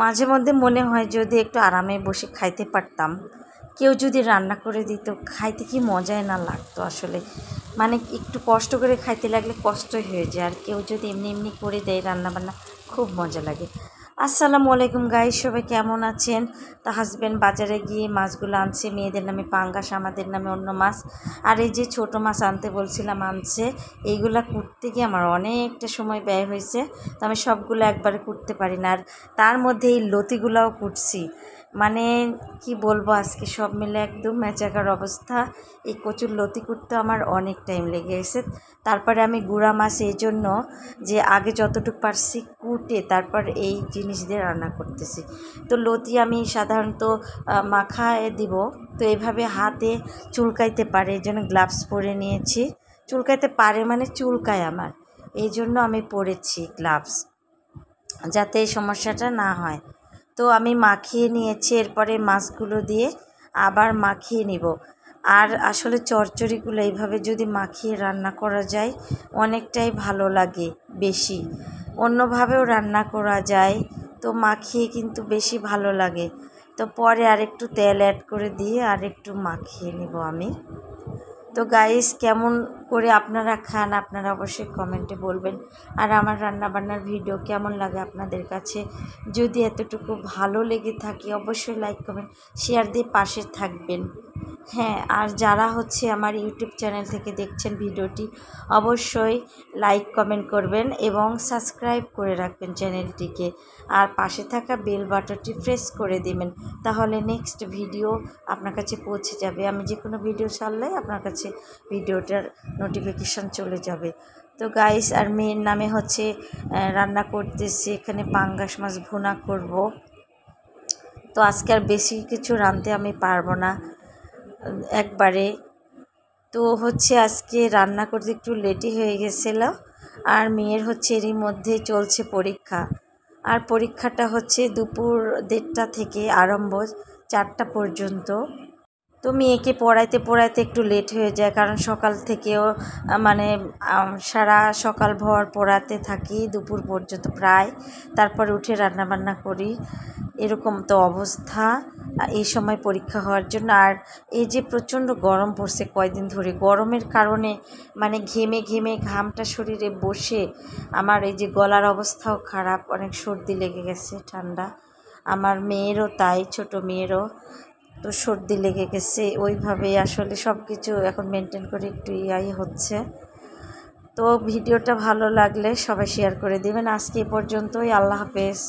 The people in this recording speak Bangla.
মাঝে মধ্যে মনে হয় যদি একটু আরামে বসে খাইতে পারতাম, কেউ যদি রান্না করে দিত, খাইতে কি মজাই না লাগতো আসলে। মানে একটু কষ্ট করে খাইতে লাগলে কষ্টই হয়ে যায়, আর কেউ যদি এমনি এমনি করে দেয় রান্নাবান্না, খুব মজা লাগে। আসসালামু আলাইকুম গাইস, সবাই কেমন আছেন? তা হাজব্যান্ড বাজারে গিয়ে মাছগুলো আনছে, মেয়েদের নামে পাঙ্গাস, আমাদের নামে অন্য মাছ। আর এই যে ছোটো মাছ আনতে বলছিলাম আনছে। এইগুলা কুটতে গিয়ে আমার অনেকটা সময় ব্যয় হয়েছে, তো আমি সবগুলো একবারে কুটতে পারি না। আর তার মধ্যে এই লতিগুলাও কুটছি, মানে কি বলবো, আজকে সব মিলে একদম মেচাকার অবস্থা। এই কচুর লতি কুটতে আমার অনেক টাইম লেগে গেছে। তারপরে আমি গুঁড়া মাছ এই জন্য যে আগে যতটুকু পারছি কুটে তারপর এই জিনিস দিয়ে রান্না করতেছি। তো লতি আমি সাধারণত মাখায় দিব, তো এইভাবে হাতে চুলকাইতে পারে, এই জন্য গ্লাভস পরে নিয়েছি। চুলকাইতে পারে মানে চুলকায় আমার, এই জন্য আমি পরেছি গ্লাভস, যাতে এই সমস্যাটা না হয়। তো আমি মাখিয়ে নিয়েছি, এরপরে মাছগুলো দিয়ে আবার মাখিয়ে নিব। আর আসলে চচ্চড়িগুলো এইভাবে যদি মাখিয়ে রান্না করা যায় অনেকটাই ভালো লাগে বেশি। অন্যভাবেও রান্না করা যায়, তো মাখিয়ে কিন্তু বেশি ভালো লাগে। তো পরে আরেকটু তেল অ্যাড করে দিয়ে আরেকটু মাখিয়ে নিব আমি। তো গাইস, কেমন করে আপনারা খান আপনারা অবশ্যই কমেন্টে বলবেন। আর আমার রান্নাবান্নার ভিডিও কেমন লাগে আপনাদের কাছে, যদি এতটুকু ভালো লেগে থাকে অবশ্যই লাইক কমেন্ট শেয়ার দিয়ে পাশে থাকবেন। হ্যাঁ, আর যারা আমার ইউটিউব চ্যানেল থেকে দেখছেন ভিডিওটি, অবশ্যই লাইক কমেন্ট করবেন এবং সাবস্ক্রাইব করে রাখবেন চ্যানেলটিকে। আর পাশে থাকা বেল বাটনটি প্রেস করে দিবেন, তাহলে নেক্সট ভিডিও আপনার কাছে পৌঁছে যাবে। আমি যে কোনো ভিডিও ছাড়লে আপনার কাছে ভিডিওটার নোটিফিকেশান চলে যাবে। তো গাইস, আর মেয়ের নামে রান্না করতেছি, এখানে পাঙ্গাস মাছ ভুনা করব। তো আজকে আর বেশি কিছু রাঁধতে আমি পারবো না একবারে। তো আজকে রান্না করতে একটু লেটই হয়ে গেছিলো। আর মেয়ের এরই মধ্যে চলছে পরীক্ষা, আর পরীক্ষাটা দুপুর 1:30 থেকে আরম্ভ 4টা পর্যন্ত। তো মেয়েকে পড়াইতে পড়াইতে একটু লেট হয়ে যায়, কারণ সকাল থেকেও মানে সারা সকাল ভর পড়াতে থাকি দুপুর পর্যন্ত প্রায়, তারপর উঠে রান্নাবান্না করি, এরকম তো অবস্থা এই সময় পরীক্ষা হওয়ার জন্য। আর এই যে প্রচণ্ড গরম পড়ছে কয়দিন ধরে, গরমের কারণে মানে ঘেমে ঘেমে ঘামটা শরীরে বসে আমার এই যে গলার অবস্থাও খারাপ, অনেক সর্দি লেগে গেছে, ঠান্ডা। আমার মেয়েরও তাই, ছোট মেয়েরও তো সর্দি লেগে গেছে। ওইভাবেই আসলে সব কিছু এখন মেনটেন করে একটু হচ্ছে। তো ভিডিওটা ভালো লাগলে সবাই শেয়ার করে দেবেন। আজকে এই পর্যন্তই, আল্লাহ হাফেজ।